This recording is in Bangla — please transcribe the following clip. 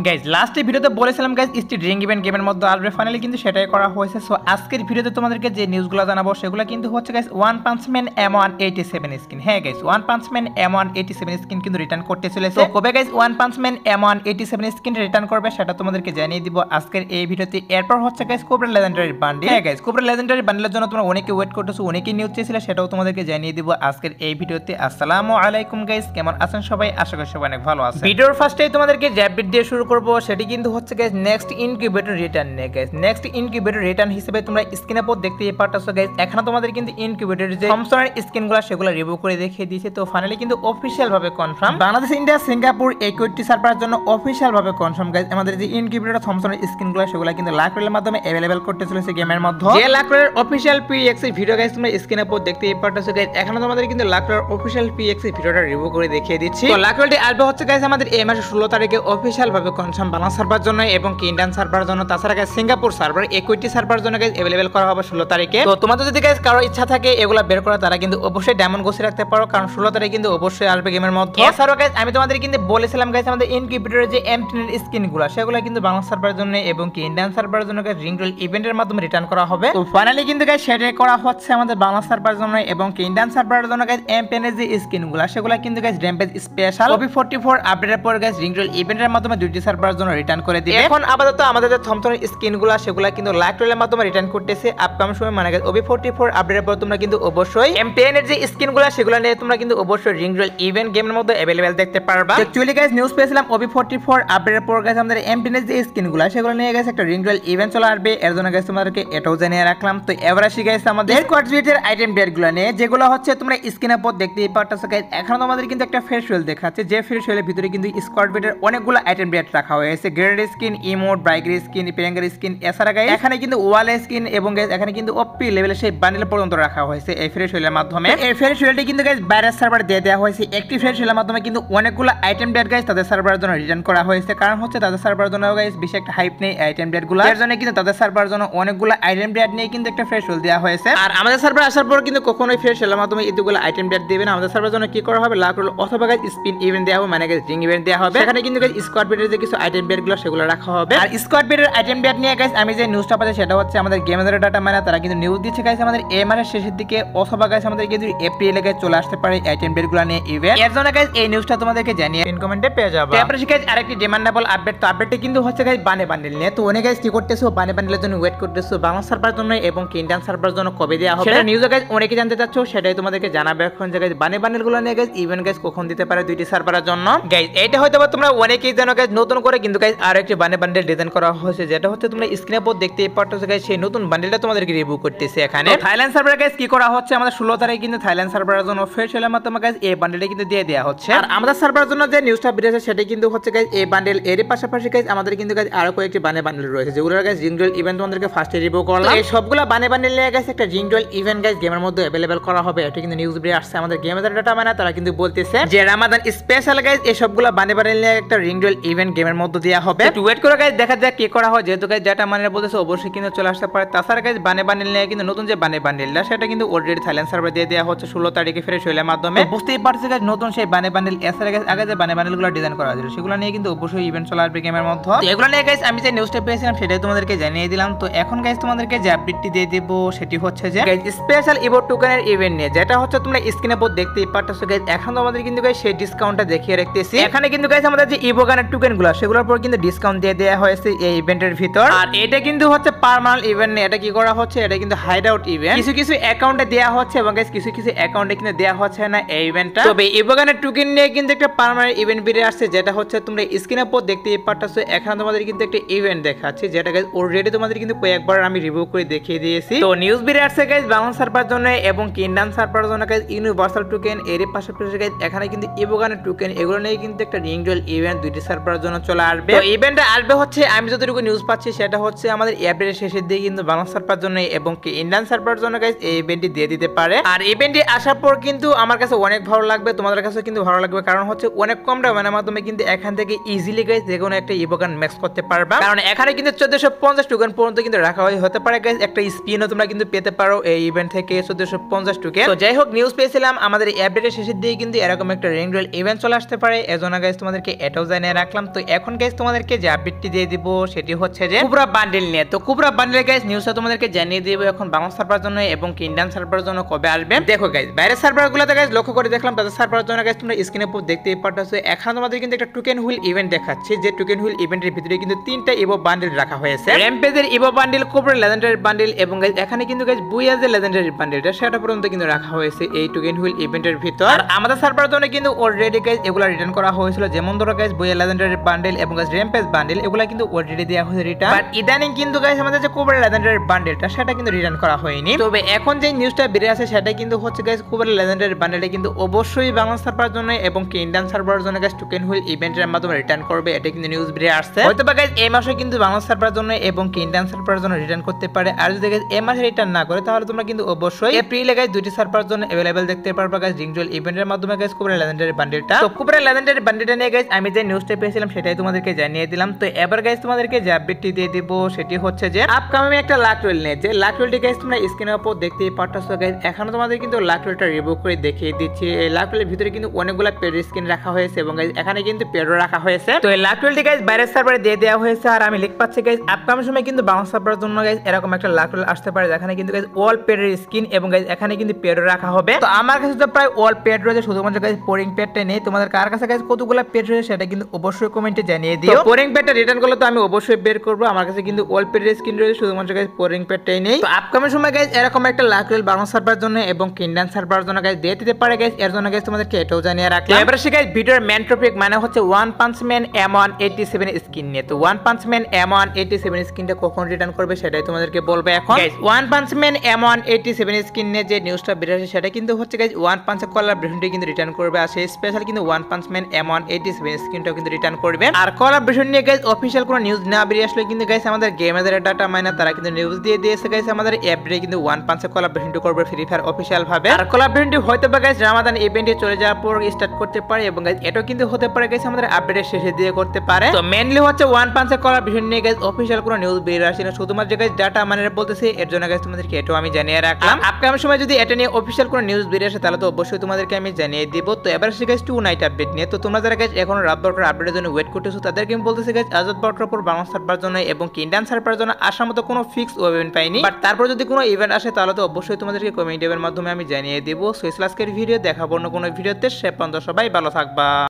গাইজ লাস্ট ভিডিওতে বলেছিলাম গাইজ স্ট্রিট রিং ইভেন্ট গেমের মধ্যে আসবে, ফাইনালি কিন্তু সেটাই করা হয়েছে। সো আজকের ভিডিওতে তোমাদেরকে যে নিউজগুলো জানাবো সেগুলো কিন্তু হচ্ছে guys one punch man M187 skin. হ্যাঁ guys, one punch man M187 skin কিন্তু রিটার্ন করতে চলেছে। তো কবে guys one punch man M187 skin return করবে সেটা তোমাদেরকে জানিয়ে দিব আজকের এই ভিডিওতে। এরপর হচ্ছে গাইজ কোবরা লেজেন্ডারি বান্ডেল। হ্যাঁ গাইজ, কোবরা লেজেন্ডারি বান্ডেলের জন্য তোমরা অনেকে ওয়েট করতেছো, অনেকেই নিউজ চেয়েছিলে, সেটাও তোমাদেরকে জানিয়ে দিব আজকের এই ভিডিওতে। আসসালামু আলাইকুম গাইজ, কেমন আছেন সবাই? আশা করি সবাই অনেক ভালো আছেন। ভিডিওর ফার্স্টেই তোমাদেরকে যে আপডেট দিয়ে শুরু করব সেটি কিন্তু হচ্ছে গাইস নেক্সট ইনকিউবেটর রিটার্ন নিয়ে। গাইস নেক্সট ইনকিউবেটর রিটার্ন হিসেবে তোমরা স্ক্রিনের উপর দেখতেই পারতেছো গাইস, এখানে তোমাদের কিন্তু ইনকিউবেটরের যে থমসনের স্কিনগুলো সেগুলো রিভিউ করে দেখিয়ে দিয়েছে। তো ফাইনালি কিন্তু অফিশিয়াল ভাবে কনফার্ম, বাংলাদেশ, ইন্ডিয়া, সিঙ্গাপুর এই কয়েকটি সার্ভারের জন্য অফিশিয়াল ভাবে কনফার্ম গাইস। আমাদের যে ইনকিউবেটর থমসনের স্কিনগুলো সেগুলো কিন্তু লাকরের মাধ্যমে अवेलेबल করতে চলেছে গেমের মধ্যে। যে লাকরের অফিশিয়াল পিএক্স এর ভিডিও গাইস তোমরা স্ক্রিনের উপর দেখতেই পারতেছো গাইস, এখানে তোমাদের কিন্তু লাকরের অফিশিয়াল পিএক্স এর ভিডিওটা রিভিউ করে দেখিয়ে দিচ্ছি। তো লাকরেটি আসবে হচ্ছে গাইস আমাদের এই মাসের 16 তারিখে অফিশিয়াল ভাবে কনফার্ম বাংলা সার্ভার জন্য এবং ইন্ডিয়ান সার্ভার জন্য। তাছাড়া গাইস সিঙ্গাপুর সার্ভার একটি সার্ভার জন্য গাইস अवेलेबल করা হবে 16 তারিখে। তো তোমাদের যদি গাইস কারো ইচ্ছা থাকে এগুলা বের করা, তারা কিন্তু অবশ্যই ডায়মন্ড গোসে রাখতে পারো, কারণ 16 তারিখে কিন্তু অবশ্যই আসবে গেমের মধ্যে। এছাড়াও গাইস আমি তোমাদের কিন্তু বলেছিলাম গাইস আমাদের ইনকিউবেটরের যে M10 এর স্কিনগুলো সেগুলো কিন্তু বাংলা সার্ভারের জন্য এবং ইন্ডিয়ান সার্ভারের জন্য গাইস রিং রোল ইভেন্টের মাধ্যমে রিটার্ন করা হবে। তো ফাইনালি কিন্তু গাইস সেটাই করা হচ্ছে আমাদের বাংলা সার্ভারের জন্য এবং ইন্ডিয়ান সার্ভারের জন্য গাইস M10 এর যে স্কিনগুলো সেগুলো কিন্তু গাইস র্যাম্পেজ স্পেশাল OP44 আপডেটের পর গাইস রিং রোল ইভেন্টের মাধ্যমে দুইটি সার্ভারের জন্য রিটার্ন করে দিবে। এখন আপাতত আমাদের যে থমথমের স্কিনগুলো সেগুলো কিন্তু লাইক রোলের মাধ্যমে রিটার্ন করতেছে আপকামিং সময়, মানে গাইস OP44 আপডেটের পর তোমরা কিন্তু অবশ্যই M10 এর যে স্কিনগুলো সেগুলো নিয়ে তোমরা কিন্তু অবশ্যই রিং রোল ইভেন্ট গেমের মধ্যে अवेलेबल দেখতে পারবা। অ্যাকচুয়ালি গাইস নিউজ পেয়েছিলাম OP44 আপডেটের পর গাইস আমাদের M10 এর যে স্কিনগুলো সেগুলো নিয়ে গাইস একটা রিং রোল ইভেন্ট চলে আসবে, এর জন্য গাইস তোমাদেরকে এটাও জানিয়ে রাখলাম। তো এবার আসি গাইস আমাদের স্কোয়াড বিটের আইটেম ডেটগুলো নিয়ে, যেগুলো হচ্ছে তোমরা স্ক্রিনের উপর দেখতেই পারতেছো গাইস। এখন তোমাদের কিন্তু একটা ফেস্টিভ্যাল দেখাচ্ছে, যে ফেস্টিভ্যালের ভিতরে কিন্তু স্কোয়াড বিটের অনেকগুলো আইটেম ডেট রাখা হয়েছে, গ্রেড স্কিন, ইমোট, ব্রাইগের স্কিন, পেঙ্গার স্কিন। এছাড়া গাইস এখানে কিন্তু ওয়াল স্কিন এবং গাইস এখানে কিন্তু ওপি লেভেলের সেই বান্ডেল পর্যন্ত রাখা হয়েছে এই ফেস্টিভ্যালের মাধ্যমে। এই ফেস্টিভ্যালটি কিন্তু গাইস বাইরের সার্ভার দিয়ে দেওয়া হয়েছে, একটি ফেস্টিভ্যালের মাধ্যমে কিন্তু অনেকগুলো আইটেম ডেট গাইস তাদের সার্ভারের জন্য রিটার্ন করা হয়েছে, কারণ হচ্ছে তাদের সার্ভারের জন্য গাইস বেশি একটা হাইপ নেই আইটেম ডেটগুলো, এর জন্য কিন্তু তাদের সার্ভারের জন্য অনেকগুলো আইটেম ডেট নিয়ে কিন্তু একটা ফেস্টিভ্যাল দেওয়া হয়েছে। আর আমাদের সার্ভারে আসার পর কিন্তু কখনোই ফেস্টিভ্যালের মাধ্যমে এতগুলো আইটেম ডেট দিবে না। আমাদের সার্ভারের জন্য কি করা হবে, লাক রোল অথবা গাইস স্পিন ইভেন্ট দেওয়া হবে, মানে গাইস রিং ইভেন্ট দেওয়া হবে। এখানে কিন্তু গাইস স্কোয়াড বিটের যে কিছু আইটেম ডেটগুলো সেগুলো রাখা হবে। আর স্কোয়াড বিটের আইটেম ডেট নিয়ে গাইস আমি যে নিউজটা পাচ্ছি সেটা হচ্ছে আমাদের গেমের ডাটা মানে তারা কিন্তু নিউজ দিচ্ছে গাইস আমাদের এই মাসের শেষের দিকে অথবা গাইস আমাদের কিন্তু এপ্রিলে গাইস চলে আসতে পারে আইটেম ডেটগুলো নিয়ে ইভেন্ট, এর জন্য গাইস এই নিউজটা তোমাদেরকে জানিয়ে পিন কমেন্টে পেয়ে যাবে। তারপরে গাইস আরেকটি ডিমান্ডেবল আপডেট, তো আপডেটটি কিন্তু হচ্ছে গাইস বানে বান্ডেল নিয়ে। তো অনেক গাইস কি করতেছো, বানে বান্ডেলের জন্য ওয়েট করতেছো বাংলা সার্ভারের জন্য এবং ইন্ডিয়ান সার্ভারের জন্য কবে দেওয়া হবে সেটা নিউজে গাইস অনেকে জানতে চাচ্ছো, সেটাই তোমাদেরকে জানাবে এখন যে গাইস বানে বান্ডেলগুলো নিয়ে গাইস ইভেন্ট গাইস কখন দিতে পারে দুইটি সার্ভারের জন্য। গাইস এটা হয়তো তোমরা অনেকেই জানো গাইস নতুন করে কিন্তু গাইস আরেকটি বানে বান্ডেল ডিজাইন করা হয়েছে, যেটা হচ্ছে তোমরা স্ক্রিনের উপর দেখতেই পারতেছো গাইস সেই নতুন বান্ডেলটা তোমাদেরকে রিভিউ করতেছে এখানে। থাইল্যান্ড সার্ভারে গাইস কি করা হচ্ছে, আমাদের 16 তারিখে কিন্তু থাইল্যান্ড সার্ভারের জন্য ফেস্টিভ্যালের মাধ্যমে গাইস এই বান্ডেলটা কিন্তু দিয়ে দেওয়া হচ্ছে। আর আমাদের সার্ভারের জন্য যে নিউজটা বেরিয়েছে সেটা কিন্তু হচ্ছে গাইস এই বান্ডেল, এর পাশাপাশি গাইস আমাদের কিন্তু গাইস আরো কয়েকটি বানে বান্ডেল রয়েছে, যেগুলো গাইস রিং রোল ইভেন্ট তোমাদেরকে ফার্স্টে রিভিউ করলাম। এই সবগুলা বানে বান্ডেল নিয়ে গাইস একটা রিং রোল ইভেন্ট গাইস গেমের মধ্যে अवेलेबल করা হবে, এটা কিন্তু নিউজ বেরিয়ে আসছে আমাদের গেমের ডাটা মানে তারা কিন্তু বলতেছে যে রামাদান স্পেশাল গাইস এই সবগুলা বানে বান্ডেল নিয়ে একটা রিং রোল ইভেন্ট গেমের মধ্যে দেওয়া হবে। একটু ওয়েট করে গাইস দেখা যাক কি করা হয়, যেহেতু গাইস ডাটা মানে বলতেছে অবশ্যই কিন্তু চলে আসতে পারে। তাছাড়া গাইস বানে বান্ডেল নিয়ে কিন্তু নতুন যে বানে বান্ডেলটা সেটা কিন্তু অলরেডি থাইল্যান্ড সার্ভারে দিয়ে দেওয়া হচ্ছে 16 তারিখে ফেস্টিভ্যালের মাধ্যমে। বুঝতেই পারছি গাইস নতুন সেই বানে বান্ডেল। এছাড়া গাইস আগে যে বানে বান্ডেলগুলো ডিজাইন করা হয়েছিল সেগুলো নিয়ে কিন্তু অবশ্যই ইভেন্ট চলে আসবে গেমের মধ্যে। এগুলো নিয়ে গাইস আমি যে নিউজটা পেয়েছিলাম সেটাই তোমাদেরকে জানিয়ে দিলাম। তো এখন গাইস তোমাদেরকে যে আপডেটটি দিয়ে দেব সেটি হচ্ছে যে গাইস স্পেশাল ইভোট টোকেনের ইভেন্ট নিয়ে, যেটা হচ্ছে তোমরা স্ক্রিনের উপর দেখতেই পারতেছো গাইস। এখন তোমাদের কিন্তু গাইস সেই ডিসকাউন্টটা দেখিয়ে রাখতেছি, এখানে কিন্তু গাইস আমাদের যে ইভোগানের টোকেনগুলো সেগুলোর উপর কিন্তু ডিসকাউন্ট দিয়ে দেওয়া হয়েছে এই ইভেন্টের ভিতর। আর এটা কিন্তু হচ্ছে পার্মানেন্ট ইভেন্ট নিয়ে, এটা কি করা হচ্ছে, এটা কিন্তু হাইড আউট ইভেন্ট, কিছু কিছু অ্যাকাউন্টে দেওয়া হচ্ছে এবং গাইস কিছু কিছু অ্যাকাউন্টে কিন্তু দেওয়া হচ্ছে না এই ইভেন্টটা। তবে ইভোগানের টোকেন নিয়ে কিন্তু একটা পার্মানেন্ট ইভেন্ট বেরিয়ে আসছে, যেটা হচ্ছে তোমরা স্ক্রিনের উপর দেখতেই পারতেছো। এখানে তোমাদের কিন্তু একটা ইভেন্ট দেখাচ্ছে, যেটা গাইস অলরেডি তোমাদের কিন্তু কয়েকবার আমি রিভিউ করে দেখিয়ে দিয়েছি। তো নিউজ বেরিয়ে আসছে গাইস বাংলা সার্ভারের জন্য এবং ইন্ডিয়ান সার্ভারের জন্য গাইস ইউনিভার্সাল টোকেন, এর পাশাপাশি গাইস এখানে কিন্তু ইভোগানের টোকেন, এগুলো নিয়ে কিন্তু একটা রিং রোল ইভেন্ট দুইটি সার্ভারের জন্য চলে আসবে। তো ইভেন্টটা আসবে হচ্ছে আমি যতটুকু নিউজ পাচ্ছি সেটা হচ্ছে আমাদের এপ্রিলের শেষের দিকে কিন্তু বাংলা সার্ভারের জন্য এবং ইন্ডিয়ান সার্ভারের জন্য গাইস এই ইভেন্টটি দিয়ে দিতে পারে। আর ইভেন্টটি আসার পর কিন্তু আমার কাছে অনেক ভালো লাগবে, তোমাদের কাছে কিন্তু ভালো লাগবে, কারণ হচ্ছে অনেক কম দামের মাধ্যমে কিন্তু এখান থেকে ইজিলি গাইস যে কোনো একটা ইভোগান ম্যাক্স করতে পারবা, কারণ এখানে কিন্তু 1450 টোকেন পর্যন্ত কিন্তু রাখা হতে পারে গাইস। একটা স্পিনও তোমরা কিন্তু পেতে পারো এই ইভেন্ট থেকে 1450 টোকেন। তো যাই হোক নিউজ পেয়েছিলাম আমাদের এই আপডেটের শেষের দিকে কিন্তু এরকম একটা রিং রোল ইভেন্ট চলে আসতে পারে, এজন্য গাইস তোমাদেরকে এটাও জানিয়ে রাখলাম। তো এখন গাইস তোমাদেরকে যে আপডেটটি দিয়ে দিব সেটি হচ্ছে যে কুবরা বান্ডেল নিয়ে। তো কুবরা বান্ডেল গাইস নিউজটা তোমাদেরকে জানিয়ে দিব এখন বাংলা সার্ভার জন্য এবং ইন্ডিয়ান সার্ভারের জন্য কবে আসবে। দেখো গাইস বাইরের সার্ভারগুলোতে গাইস লক্ষ্য করে দেখলাম তাদের সার্ভারের জন্য গাইস তোমরা স্ক্রিনে উপর দেখতেই পারতেছো। এখন তোমাদের কিন্তু একটা টোকেন হুইল ইভেন্ট দেখাচ্ছে, যে টোকেন হুইল ইভেন্টের ভিতরে কিন্তু 3টা ইভো বান্ডেল রাখা হয়েছে। র্যাম্পেজের ইভো বান্ডেল, কুবরা লেজেন্ডারি বান্ডেল এবং গাইস এখানে কিন্তু গাইস বুইয়াজের লেজেন্ডারি বান্ডেলটা সেটা পর্যন্ত কিন্তু রাখা হয়েছে এই টোকেন হুইল ইভেন্টের ভিতর। আর আমাদের সার্ভারের জন্য কিন্তু অলরেডি গাইস এগুলা রিটার্ন করা হয়েছিল, যেমন ধরো গাইস বুইয়া লেজেন্ডারি বান্ডেল এবং গাইস র্যাম্পেজ বান্ডেল এগুলা কিন্তু অলরেডি দেওয়া হয়েছে রিটার্ন। বাট ইদানিং কিন্তু গাইস আমাদের যে কুবরা লেজেন্ডারি বান্ডেলটা সেটা কিন্তু রিটার্ন করা হয়নি। তবে এখন যে নিউজটা বের আছে সেটা কিন্তু হচ্ছে গাইস কুবরা লেজেন্ডারি বান্ডেলটা কিন্তু অবশ্যই বাংলা সার্ভারের জন্য এবং ইন্ডিয়ান সার্ভারের জন্য গাইস টোকেন হুইল ইভেন্টের মাধ্যমে রিটার্ন করবে, এটা কিন্তু নিউজ বের আসছে। হয়তো বা গাইস এই মাসে কিন্তু বাংলা সার্ভারের জন্য এবং ইন্ডিয়ান সার্ভারের জন্য রিটার্ন করতে পারে। আর যদি গাইস এই মাসে রিটার্ন না করে তাহলে তোমরা কিন্তু অবশ্যই এপ্রিলে গাইস দুটি সার্ভারের জন্য अवेलेबल দেখতে পারবে গাইস রিংজুয়াল ইভেন্টের মাধ্যমে গাইস কুবরা লেজেন্ডারি বান্ডেলটা। তো কুবরা লেজেন্ডারি বান্ডেলটা নিয়ে গাইস আমি যে নিউজটা পেয়েছিলাম সেটাই তোমাদেরকে জানিয়ে দিলাম। তো এবার গাইস তোমাদেরকে যে আপডেটটি দিয়ে দিব সেটি হচ্ছে যে আপকামিং একটা লাক রোল নিয়ে, যে লাক রোলটি গাইস তোমরা স্ক্রিনের উপর দেখতেই পারতেছো গাইস। এখানে তোমাদের কিন্তু লাক রোলটা রিভিউ করে দেখিয়ে দিচ্ছি। এই লাক রোলের ভিতরে কিন্তু অনেকগুলা পেড স্কিন রাখা হয়েছে এবং গাইস এখানে কিন্তু পেডও রাখা হয়েছে। তো এই লাক রোলটি গাইস বাইরের সার্ভারে দিয়ে দেওয়া হয়েছে। আর আমি লিখ পাচ্ছি গাইস আপকামিং সময় কিন্তু বাংলা সার্ভারের জন্য গাইস এরকম একটা লাক রোল আসতে পারে, যেখানে কিন্তু গাইস অল পেডের স্কিন এবং গাইস এখানে কিন্তু পেডও রাখা হবে। তো আমার কাছে তো প্রায় অল পেড রয়েছে, শুধুমাত্র গাইস পোরিং পেডটা নেই। তোমাদের কার কাছে গাইস কতগুলা পেড রয়েছে সেটা কিন্তু অবশ্যই কমেন্টে জানিয়ে দিও। পোরিং পেডটা রিটার্ন করলে তো আমি অবশ্যই বের করব। আমার কাছে কিন্তু অল পেডের স্কিন রয়েছে, শুধুমাত্র গাইস পোরিং পেডটাই নেই। তো আপকামিং সময় গাইস এরকম একটা লাক রোল বাংলা সার্ভারের জন্য এবং ইন্ডিয়ান সার্ভারের জন্য গাইস দিয়ে দিতে পারে গাইস। এর জন্য গাইস তোমাদেরকে এটাও জানিয়ে রাখলাম। এবারে সে গাইস ভিডিওর মেন টপিক মানে হচ্ছে one punch man M187 skin নিয়ে। তো ওয়ান পাঞ্চ ম্যান M187 স্কিনটা কখন রিটার্ন করবে সেটাই তোমাদেরকে বলবো এখন। Guys one punch man M187 skin নিয়ে যে নিউজটা বের হয়েছে সেটা কিন্তু হচ্ছে গাইস ওয়ান পাঞ্চের কোলাবরেশনটি কিন্তু রিটার্ন করবে। আর সেই স্পেশাল কিন্তু ওয়ান পাঞ্চ ম্যান M187 স্কিনটাও কিন্তু রিটার্ন করবে। আর কোলাবরেশন নিয়ে গাইস অফিশিয়াল কোনো নিউজ না বেরিয়ে আসলে কিন্তু গাইস আমাদের গেমারদের ডাটা মাইনার তারা কিন্তু নিউজ দিয়ে দিয়েছে গাইস আমাদের এভরিডে কিন্তু ওয়ান পাঞ্চের কোলাবরেশনটি করবে ফ্রি ফায়ার অফিশিয়াল ভাবে। আর কোলাবরেশনটি হয়তো বা গাইস রামাদান ইভেন্টে চলে যাওয়ার পর স্টার্ট করতে পারে এবং গাইস এটাও কিন্তু হতে পারে গাইস আমাদের আপডেটের শেষে দিয়ে করতে পারে। তো মেইনলি হচ্ছে ওয়ান পাঞ্চের কোলাবরেশন নিয়ে গাইস অফিশিয়াল কোনো নিউজ বেরিয়ে আসে না, শুধুমাত্র গাইস ডাটা মাইনার বলতেছে। এর জন্য গাইস তোমাদেরকে এটাও আমি জানিয়ে রাখলাম। আপকামিং সময় যদি এটা নিয়ে অফিশিয়াল কোনো নিউজ বেরিয়ে আসে তাহলে তো অবশ্যই তোমাদেরকে আমি জানিয়ে দিব। তো এবার সে গাইস টু নাইট আপডেট নিয়ে। তো তোমরা যারা গাইস এখন রাত 12টার আপডেটের জন্য ওয়েট করতেছো তাদেরকে আমি বলতেছি গাইস আজ রাত 12টার পর বাংলা সার্ভারের জন্য এবং ইন্ডিয়ান সার্ভারের জন্য আসার মতো কোনো ফিক্স ইভেন্ট পাইনি। বাট তারপর যদি কোনো ইভেন্ট আসে তাহলে তো অবশ্যই তোমাদেরকে কমেন্ট এর মাধ্যমে আমি জানিয়ে দিব। সো আজকের ভিডিও দেখাবো অন্য কোনো ভিডিওতে। সে পর্যন্ত সবাই ভালো থাকবা।